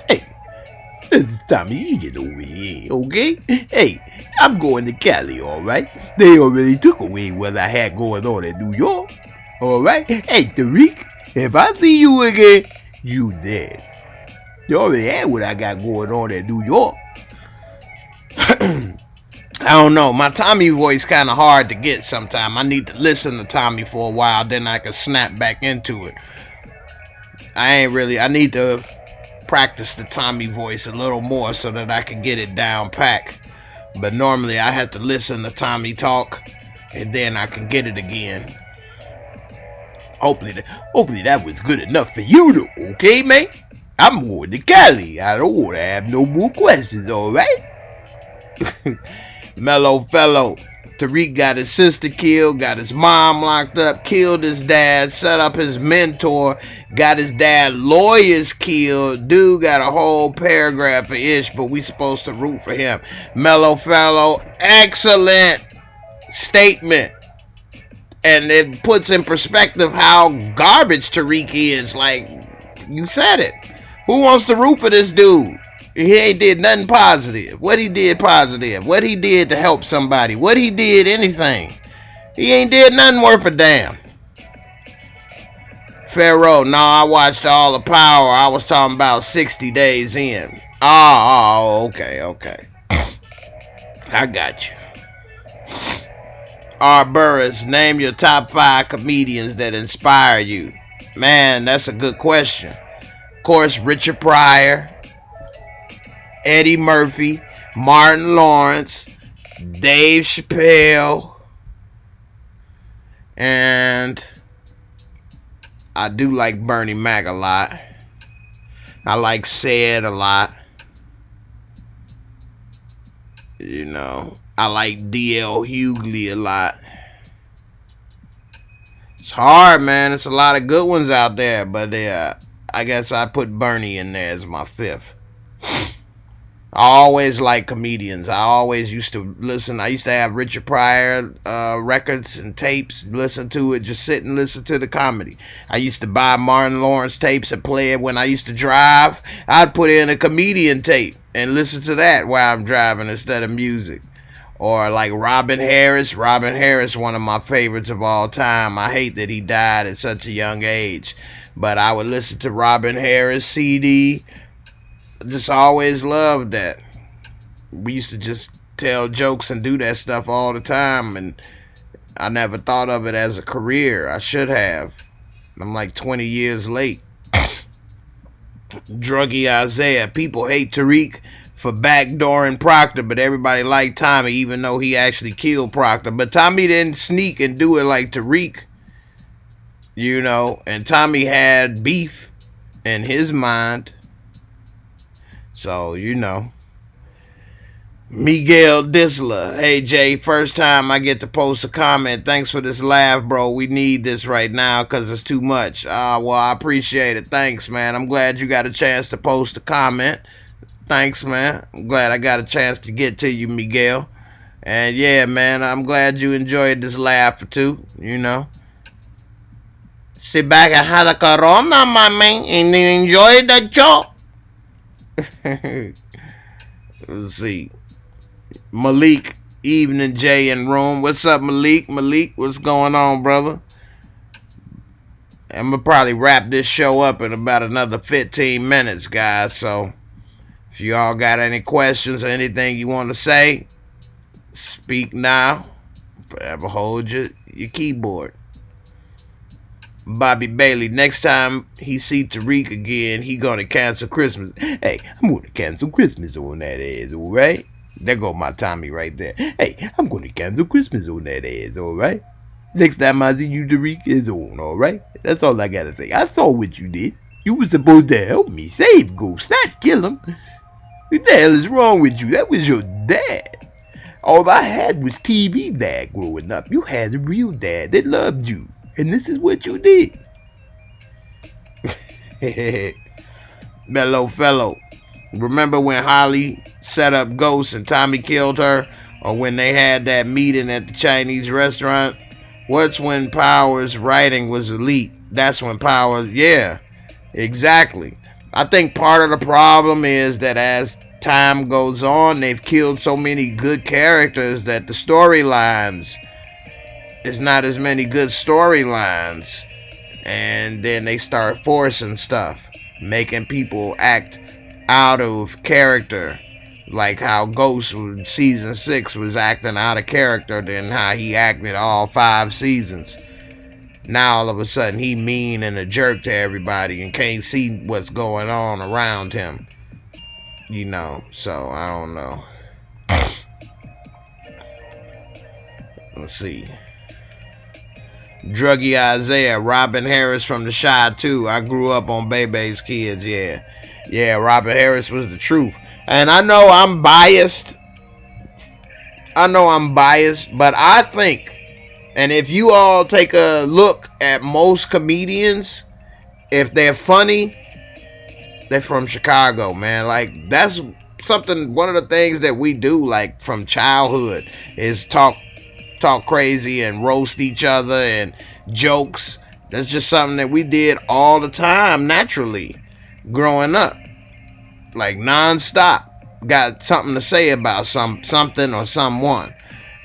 Hey, Tommy, you get over here, okay? Hey, I'm going to Cali, alright? They already took away what I had going on in New York, alright? Hey, Tariq, if I see you again, you dead. You already had what I got going on in New York. I don't know. My Tommy voice kind of hard to get sometimes. I need to listen to Tommy for a while, then I can snap back into it. I need to practice the Tommy voice a little more so that I can get it down packed. But normally I have to listen to Tommy talk, and then I can get it again. Hopefully that was good enough for you, though, okay, man? I'm going to Cali. I don't want to have no more questions, alright? Mellow fellow. Tariq got his sister killed, got his mom locked up, killed his dad, set up his mentor, got his dad lawyers killed. Dude got a whole paragraph of ish, but we supposed to root for him. Mellow fellow, excellent statement. And it puts in perspective how garbage Tariq is. Like, you said it. Who wants to root for this dude? He ain't did nothing positive. What he did positive? What he did to help somebody? What he did anything? He ain't did nothing worth a damn. Pharaoh, no, I watched all the Power. I was talking about 60 days in. Oh, okay. I got you. R. Burris, name your top 5 comedians that inspire you. Man, that's a good question. Of course, Richard Pryor, Eddie Murphy, Martin Lawrence, Dave Chappelle, and I do like Bernie Mac a lot. I like Sid a lot. You know, I like D.L. Hughley a lot. It's hard, man. It's a lot of good ones out there, but I guess I put Bernie in there as my 5th. I always liked comedians. I always used to listen. I used to have Richard Pryor records and tapes, listen to it, just sit and listen to the comedy. I used to buy Martin Lawrence tapes and play it when I used to drive. I'd put in a comedian tape and listen to that while I'm driving instead of music. Or like Robin Harris. Robin Harris, one of my favorites of all time. I hate that he died at such a young age. But I would listen to Robin Harris CD. Just always loved that. We used to just tell jokes and do that stuff all the time, and I never thought of it as a career. I should have. I'm like 20 years late. Druggy Isaiah. People hate Tariq for backdooring Proctor, but everybody liked Tommy, even though he actually killed Proctor. But Tommy didn't sneak and do it like Tariq, you know, and Tommy had beef in his mind. So, you know. Miguel Disla. Hey, Jay, first time I get to post a comment. Thanks for this laugh, bro. We need this right now because it's too much. Well, I appreciate it. Thanks, man. I'm glad you got a chance to post a comment. Thanks, man. I'm glad I got a chance to get to you, Miguel. And, yeah, man, I'm glad you enjoyed this laugh or two, you know. Sit back and have a corona, my man, and enjoy the joke. Let's see. Malik, evening, Jay in room. What's up, Malik? Malik, what's going on, brother? I'm gonna probably wrap this show up in about another 15 minutes, guys. So if you all got any questions or anything you want to say, speak now. Forever hold your keyboard. Bobby Bailey, next time he see Tariq again, he gonna cancel Christmas. Hey, I'm gonna cancel Christmas on that ass, alright? There go my Tommy right there. Hey, I'm gonna cancel Christmas on that ass, alright? Next time I see you, Tariq, is on, alright? That's all I gotta say. I saw what you did. You were supposed to help me save Ghost, not kill him. What the hell is wrong with you? That was your dad. All I had was TV dad growing up. You had a real dad that loved you. And this is what you did. Mellow fellow. Remember when Holly set up Ghost and Tommy killed her? Or when they had that meeting at the Chinese restaurant? What's when Power's writing was elite? That's when Power's... Yeah, exactly. I think part of the problem is that as time goes on, they've killed so many good characters that the storylines... It's not as many good storylines, and then they start forcing stuff, making people act out of character, like how Ghost season 6 was acting out of character than how he acted all 5 seasons. Now all of a sudden he mean and a jerk to everybody and can't see what's going on around him, you know. So I don't know. Let's see. Druggy Isaiah, Robin Harris from the Shy too. I grew up on Bebe's Kids, yeah. Yeah, Robin Harris was the truth. And I know I'm biased. But I think, and if you all take a look at most comedians, if they're funny, they're from Chicago, man. Like, that's something, one of the things that we do, like, from childhood, is talk crazy and roast each other and jokes. That's just something that we did all the time naturally growing up, like non-stop. Got something to say about something or someone.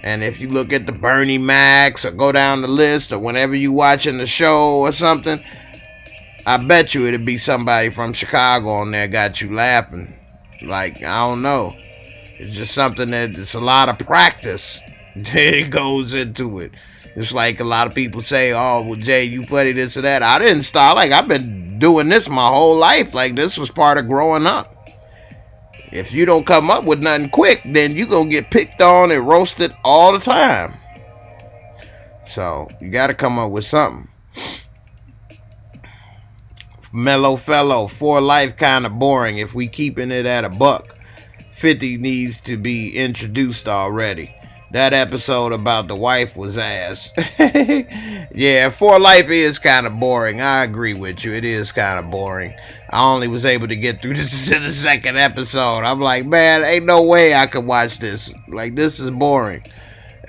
And if you look at the Bernie Macs or go down the list or whenever you watching the show or something, I bet you it'd be somebody from Chicago on there got you laughing. Like, I don't know, it's just something that it's a lot of practice. It goes into it. It's like a lot of people say, oh, well, Jay, you funny this or that. I didn't start. Like, I've been doing this my whole life. Like, this was part of growing up. If you don't come up with nothing quick, then you're going to get picked on and roasted all the time. So, you got to come up with something. Mellow fellow, for life kind of boring if we keeping it at $1. 50 needs to be introduced already. That episode about the wife was ass. Yeah, For Life is kind of boring. I agree with you. It is kind of boring. I only was able to get through this to the second episode. I'm like, man, ain't no way I could watch this. Like, this is boring.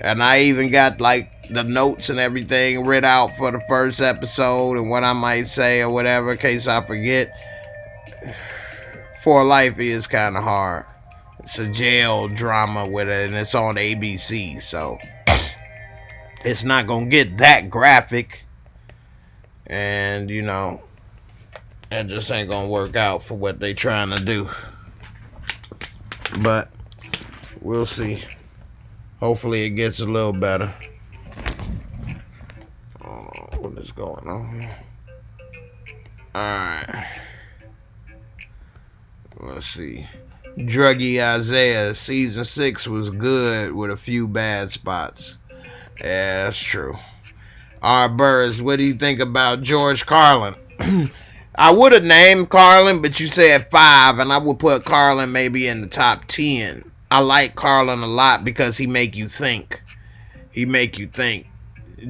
And I even got, like, the notes and everything read out for the first episode and what I might say or whatever in case I forget. For Life is kind of hard. It's a jail drama with it, and it's on ABC, so it's not gonna get that graphic. And you know, it just ain't gonna work out for what they trying to do. But we'll see. Hopefully it gets a little better. What is going on here? Alright. Let's see. Druggy Isaiah, season 6 was good with a few bad spots. Yeah, that's true. R. Burris, what do you think about George Carlin? I would have named Carlin, but you said 5, and I would put Carlin maybe in the top 10. I like Carlin a lot because he make you think. He make you think.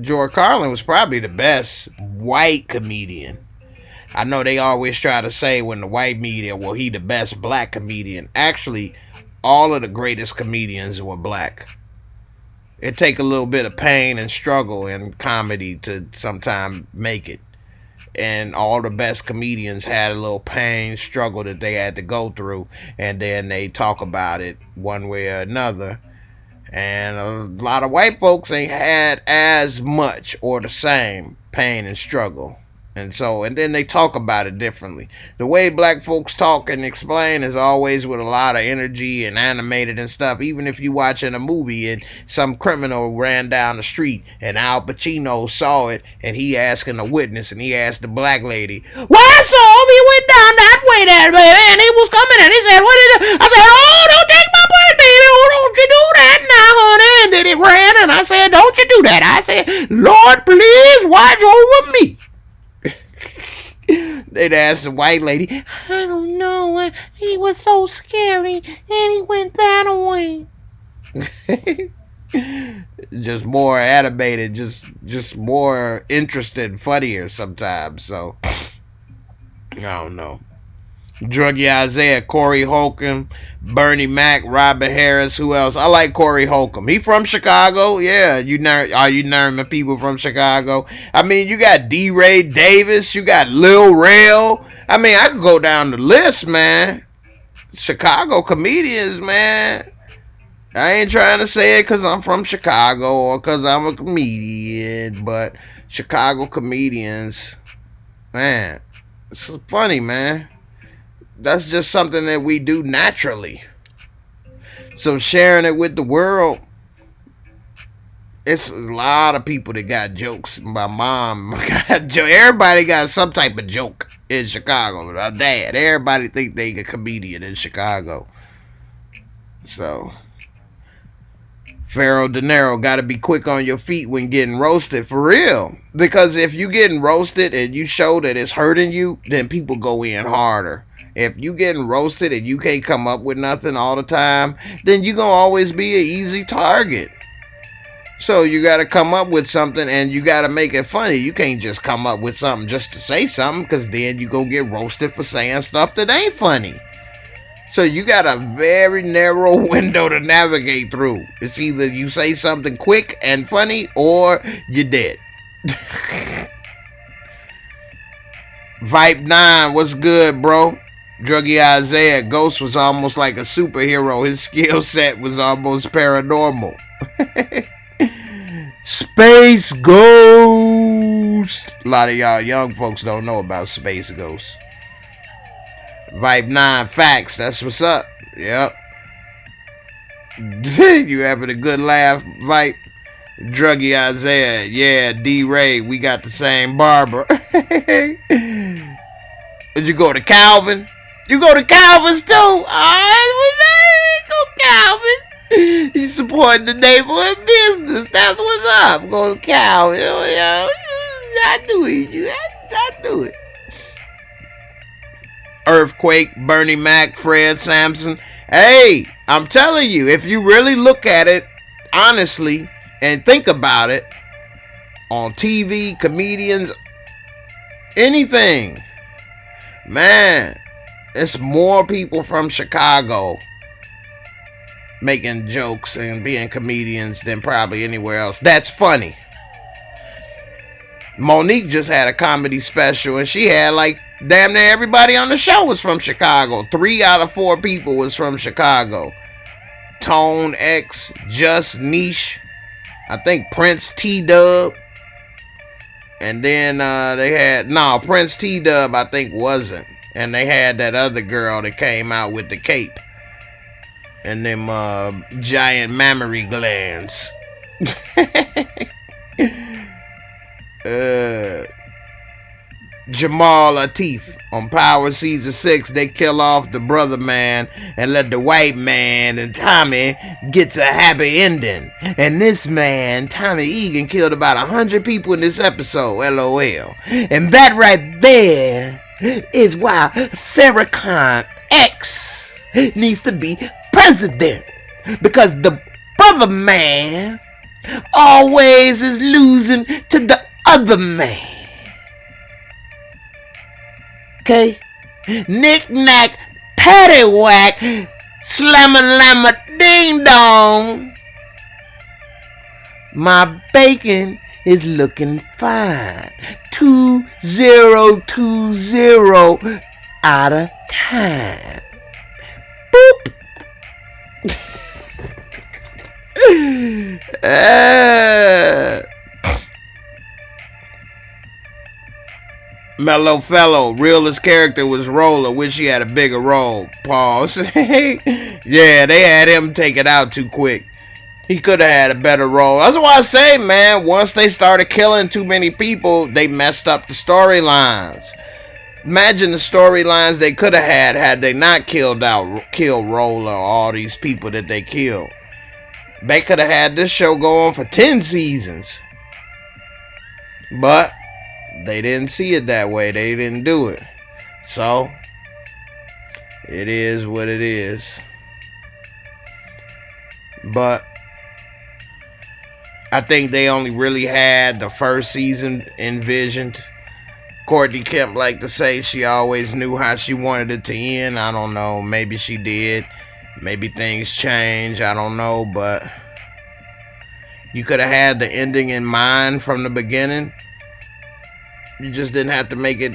George Carlin was probably the best white comedian. I know they always try to say when the white media, well, he the best black comedian. Actually, all of the greatest comedians were black. It take a little bit of pain and struggle in comedy to sometimes make it. And all the best comedians had a little pain, struggle that they had to go through. And then they talk about it one way or another. And a lot of white folks ain't had as much or the same pain and struggle. And then they talk about it differently. The way black folks talk and explain is always with a lot of energy and animated and stuff. Even if you watching a movie and some criminal ran down the street and Al Pacino saw it and he asking a witness and he asked the black lady, "Well, I saw him. He went down that way there, baby, and he was coming and he said, what did I said, oh, don't take my money, baby. Oh, don't you do that now, honey." And then it ran and I said, "Don't you do that." I said, "Lord, please watch over me." They'd ask the white lady, "I don't know, he was so scary and he went that way." Just more animated, just more interesting, funnier sometimes. So I don't know. Druggy Isaiah, Corey Holcomb, Bernie Mac, Robert Harris, who else? I like Corey Holcomb. He from Chicago. Yeah, are you naming people from Chicago? I mean, you got D. Ray Davis, you got Lil Rel. I mean, I could go down the list, man. Chicago comedians, man. I ain't trying to say it because I'm from Chicago or because I'm a comedian, but Chicago comedians, man, it's funny, man. That's just something that we do naturally. So sharing it with the world, it's a lot of people that got jokes. My mom got jokes. Everybody got some type of joke in Chicago. My dad, everybody think they a comedian in Chicago. So Pharaoh De Niro, got to be quick on your feet when getting roasted, for real. Because if you getting roasted and you show that it's hurting you, then people go in harder. If you getting roasted and you can't come up with nothing all the time, then you gonna always be an easy target. So you got to come up with something and you got to make it funny. You can't just come up with something just to say something, because then you gonna get roasted for saying stuff that ain't funny. So you got a very narrow window to navigate through. It's either you say something quick and funny or you're dead. Vibe 9, what's good, bro? Druggy Isaiah, Ghost was almost like a superhero. His skill set was almost paranormal. Space Ghost. A lot of y'all young folks don't know about Space Ghost. Vibe 9, facts. That's what's up. Yep. You having a good laugh, Vibe? Druggy Isaiah, yeah, D-Ray, we got the same barber. Did you go to Calvin? You go to Calvin's too? Go Calvin. He's supporting the neighborhood business. That's what's up. Go to Calvin. I do it. I do it. Earthquake, Bernie Mac, Fred Sampson. Hey, I'm telling you, if you really look at it, honestly, and think about it, on TV, comedians, anything, man, it's more people from Chicago making jokes and being comedians than probably anywhere else. That's funny. Monique just had a comedy special, and she had like damn near everybody on the show was from Chicago. 3 out of 4 people was from Chicago. Tone X, Just Niche, I think Prince T-Dub, and then they had Prince T-Dub I think wasn't, and they had that other girl that came out with the cape and them giant mammary glands. Jamal Latif on Power Season 6, they kill off the brother man and let the white man and Tommy gets a happy ending. And this man, Tommy Egan, killed about 100 people in this episode, LOL. And that right there is why Farrakhan X needs to be president. Because the brother man always is losing to the other man. Okay? Knick-knack, paddywhack, slamma-lamma, ding-dong. My bacon is looking fine. 2020 out of time. Boop. Mellow Fellow, realest character was Roller. Wish he had a bigger role. Pause. Yeah, they had him take it out too quick. He could have had a better role. That's why I say, man, once they started killing too many people, they messed up the storylines. Imagine the storylines they could have had they not killed Roller or all these people that they killed. They could have had this show go on for 10 seasons. But they didn't see it that way. They didn't do it. So, it is what it is. But I think they only really had the first season envisioned. Courtney Kemp liked to say she always knew how she wanted it to end. I don't know. Maybe she did. Maybe things change. I don't know. But you could have had the ending in mind from the beginning. You just didn't have to make it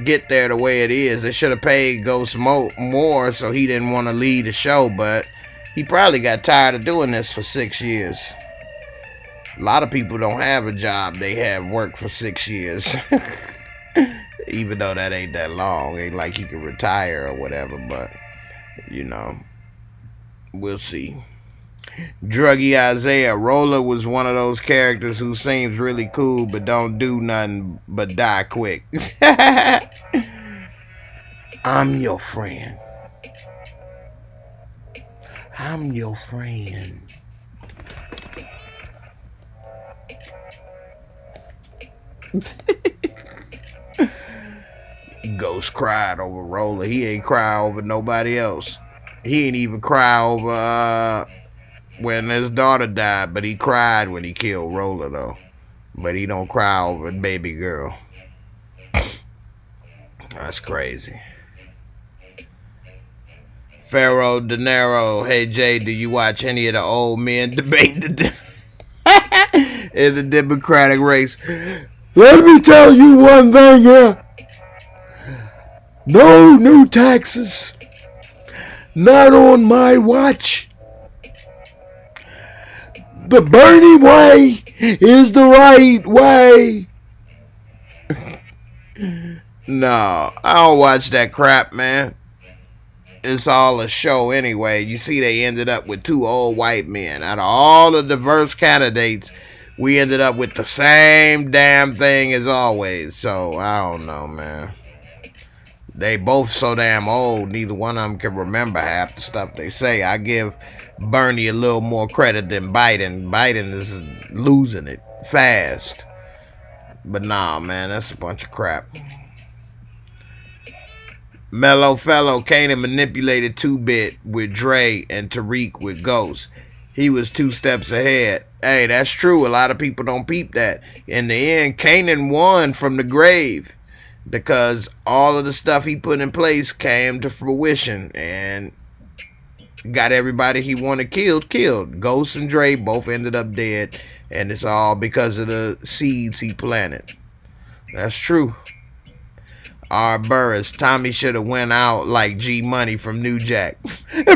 get there the way it is. They should have paid Ghost more so he didn't want to lead the show, but he probably got tired of doing this for 6 years. A lot of people don't have a job. They have worked for 6 years. Even though that ain't that long. Ain't like he could retire or whatever, but, you know, we'll see. Druggy Isaiah, Roller was one of those characters who seems really cool but don't do nothing but die quick. I'm your friend. I'm your friend. Ghost cried over Roller. He ain't cry over nobody else. He ain't even cry over when his daughter died, but he cried when he killed Roller though. But he don't cry over baby girl. That's crazy. Pharaoh De Niro, hey Jay, do you watch any of the old men debate in the Democratic race? Let me tell you one thing here. No new taxes. Not on my watch. The Bernie way is the right way. No, I don't watch that crap, man. It's all a show anyway. You see, they ended up with 2 old white men. Out of all the diverse candidates, we ended up with the same damn thing as always. So, I don't know, man. They both so damn old, neither one of them can remember half the stuff they say. I give Bernie a little more credit than Biden. Biden is losing it fast. But nah, man, that's a bunch of crap. Mellow Fellow, Kanan manipulated 2-Bit with Dre and Tariq with Ghost. he was 2 steps ahead. Hey, that's true. A lot of people don't peep that. In the end, Kanan won from the grave because all of the stuff he put in place came to fruition and got everybody he wanted killed. Ghost and Dre both ended up dead, and it's all because of the seeds he planted. That's true. R. Burris, Tommy should have went out like G Money from New Jack.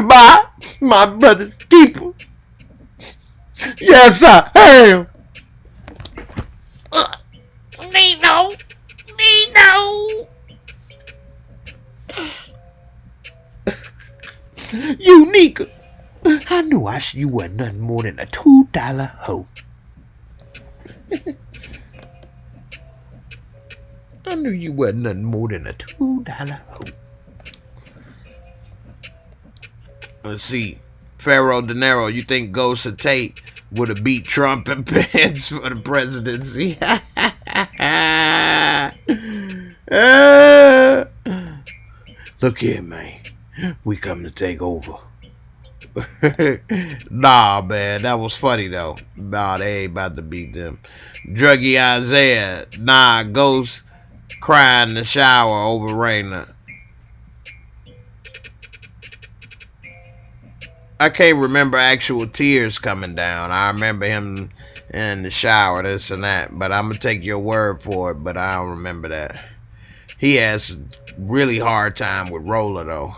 Bye, my brother's keeper. Yes, I am. Nino. Unique. I knew you were nothing more than a $2 hoe. I knew you wasn't nothing more than a $2 hoe. Let's see. Pharaoh De Niro, you think Ghost of Tate would have beat Trump and Pence for the presidency? Look here, man. We come to take over. Nah, man. That was funny, though. Nah, they ain't about to beat them. Druggy Isaiah. Nah, Ghost crying in the shower over Raina. I can't remember actual tears coming down. I remember him in the shower, this and that. But I'm going to take your word for it, but I don't remember that. He has really hard time with Roller, though.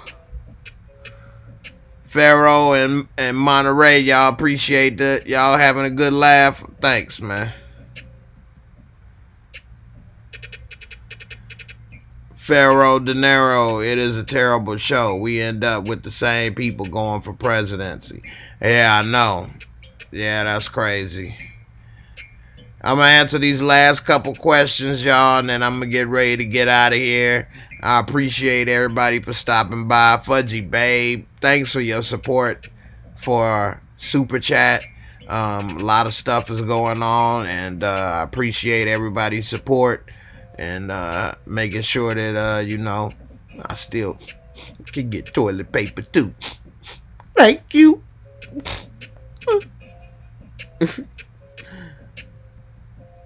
Pharaoh and Monterey, y'all appreciate that. Y'all having a good laugh. Thanks, man. Pharaoh De Niro, it is a terrible show. We end up with the same people going for presidency. Yeah, I know. Yeah, that's crazy. I'm going to answer these last couple questions, y'all, and then I'm going to get ready to get out of here. I appreciate everybody for stopping by. Fudgy Babe, thanks for your support for Super Chat. A lot of stuff is going on, and I appreciate everybody's support. And making sure that, you know, I still can get toilet paper too. Thank you.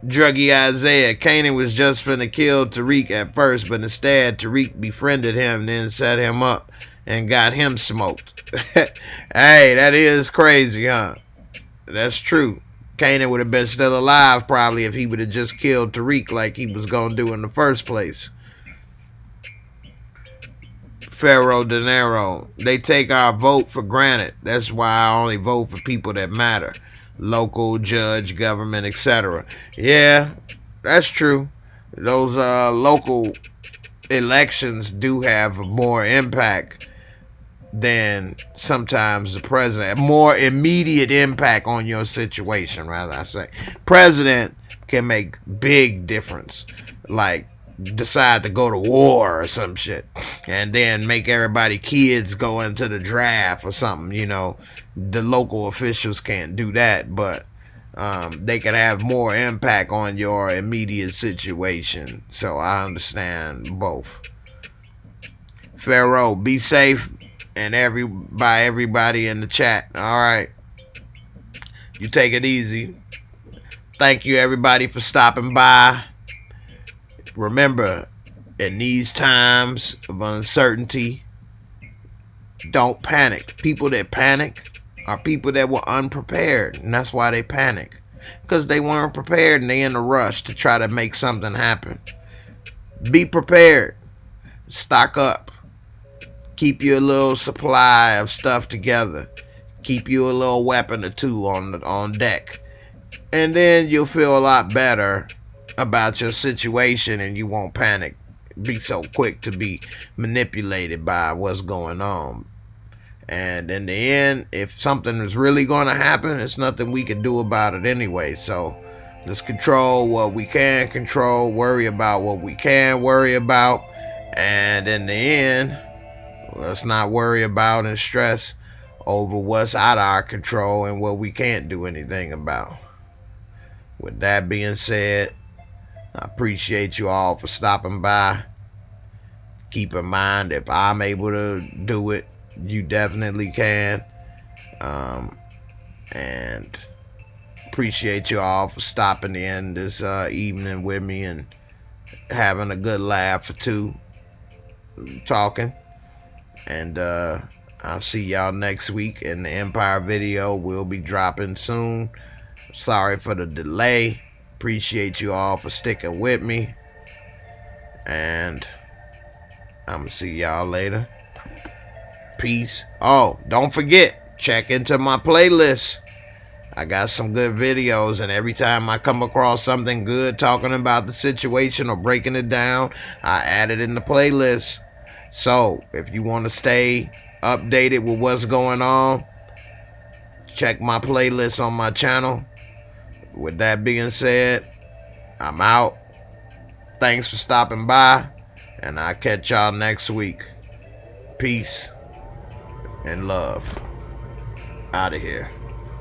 Druggy Isaiah, Kanan was just finna kill Tariq at first, but instead Tariq befriended him, then set him up and got him smoked. Hey, that is crazy, huh? That's true. Kanan would have been still alive probably if he would have just killed Tariq like he was going to do in the first place. Pharaoh De Niro, they take our vote for granted. That's why I only vote for people that matter. Local, judge, government, etc. Yeah, that's true. Those local elections do have more impact than sometimes the president. More immediate impact on your situation, rather I say. President can make big difference. Like decide to go to war or some shit. And then make everybody kids go into the draft or something, you know. The local officials can't do that, but they can have more impact on your immediate situation. So I understand both. Pharaoh, be safe. And everybody in the chat. All right. You take it easy. Thank you, everybody, for stopping by. Remember, in these times of uncertainty, don't panic. People that panic are people that were unprepared. And that's why they panic. Because they weren't prepared and they in a rush to try to make something happen. Be prepared. Stock up. Keep your little supply of stuff together. Keep you a little weapon or two on deck. And then you'll feel a lot better about your situation and you won't panic. Be so quick to be manipulated by what's going on. And in the end, if something is really going to happen, there's nothing we can do about it anyway. So let's control what we can control. Worry about what we can worry about. And in the end, let's not worry about and stress over what's out of our control and what we can't do anything about. With that being said, I appreciate you all for stopping by. Keep in mind, if I'm able to do it, you definitely can. And appreciate you all for stopping in this evening with me and having a good laugh or two, talking. And I'll see y'all next week, and the Empire video will be dropping soon. Sorry for the delay. Appreciate you all for sticking with me, and I'm gonna see y'all later. Peace. Oh, don't forget, check into my playlist. I got some good videos, and every time I come across something good talking about the situation or breaking it down, I add it in the playlist. So if you want to stay updated with what's going on, check my playlist on my channel. With that being said, I'm out. Thanks for stopping by, and I'll catch y'all next week. Peace and love. Out of here.